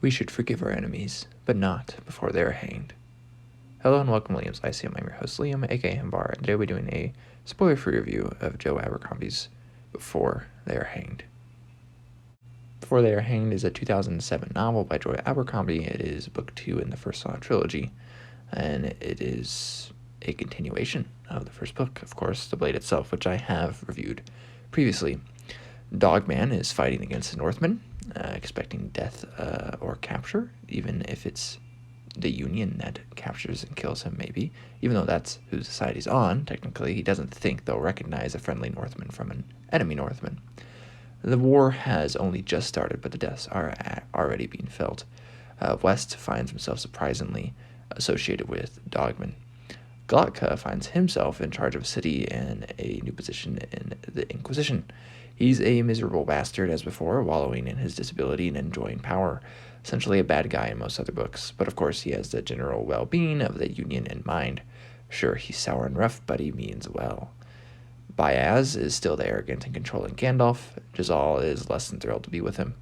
We should forgive our enemies, but not before they are hanged. Hello and welcome to Liam's ICM. I'm your host Liam, aka Himbar, and today we're doing a spoiler-free review of Joe Abercrombie's Before They Are Hanged. Before They Are Hanged is a 2007 novel by Joe Abercrombie. It is book 2 in the first trilogy, and it is a continuation of the first book, of course, The Blade itself, which I have reviewed previously. Dogman is fighting against the Northmen, expecting death or capture, even if it's the Union that captures and kills him, maybe. Even though that's whose side he's on, technically, he doesn't think they'll recognize a friendly Northman from an enemy Northman. The war has only just started, but the deaths are already being felt. West finds himself surprisingly associated with Dogman. Glotka finds himself in charge of a city and a new position in the Inquisition. He's a miserable bastard as before, wallowing in his disability and enjoying power. Essentially a bad guy in most other books, but of course he has the general well-being of the Union in mind. Sure, he's sour and rough, but he means well. Baez is still the arrogant and controlling Gandalf. Jezal is less than thrilled to be with him.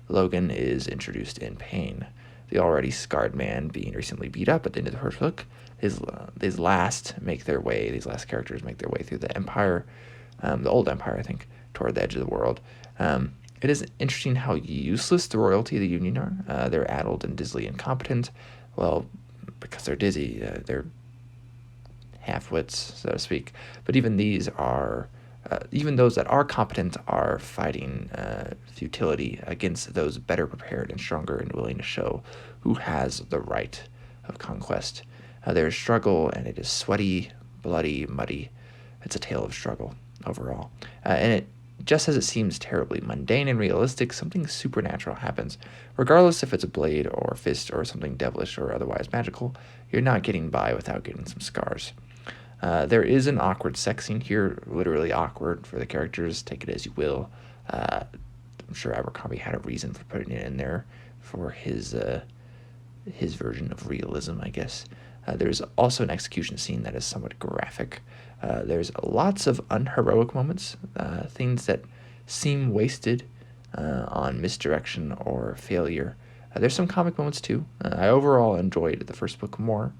Logan is introduced in pain. The already scarred man being recently beat up at the end of the first book. These last characters make their way through the Empire, the old Empire, I think, toward the edge of the world. It is interesting how useless the royalty of the Union are. They're addled and dizzily incompetent. Well, because they're dizzy, they're half-wits, so to speak. But even these are, even those that are competent are fighting futility against those better prepared and stronger and willing to show who has the right of conquest. There is struggle, and it is sweaty, bloody, muddy. It's a tale of struggle overall. And it, just as it seems terribly mundane and realistic, something supernatural happens. Regardless if it's a blade or a fist or something devilish or otherwise magical, you're not getting by without getting some scars. There is an awkward sex scene here, literally awkward for the characters, take it as you will. I'm sure Abercrombie had a reason for putting it in there for his version of realism, I guess. There's also an execution scene that is somewhat graphic. There's lots of unheroic moments, things that seem wasted on misdirection or failure. There's some comic moments too. I overall enjoyed the first book more.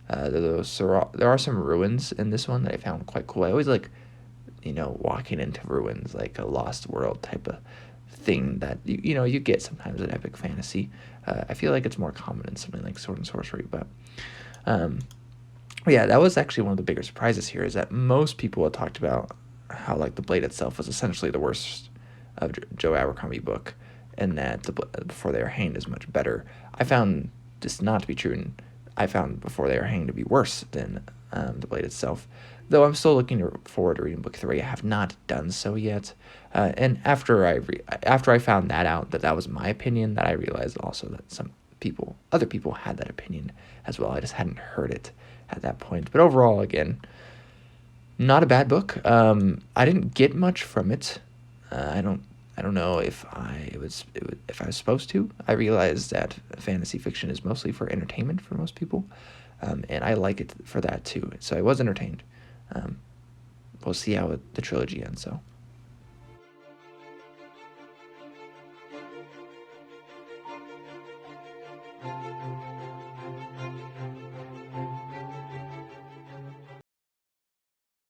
There are some ruins in this one that I found quite cool. I always like, walking into ruins, like a Lost World type of thing that you get sometimes in epic fantasy. I feel like it's more common in something like Sword and Sorcery, but yeah, that was actually one of the bigger surprises here, is that most people had talked about how The Blade itself was essentially the worst of Joe Abercrombie book, and that Before They Are Hanged is much better. I found this not to be true, and I found Before They Are Hanged to be worse than The Blade itself, though I'm still looking forward to reading book 3. I have not done so yet, and after I found that out, that was my opinion, that I realized also that other people had that opinion as well. I just hadn't heard it at that point. But overall, again, not a bad book. I didn't get much from it. I don't know if I was supposed to. I realized that fantasy fiction is mostly for entertainment for most people, and I like it for that too. So I was entertained. We'll see how the trilogy ends. So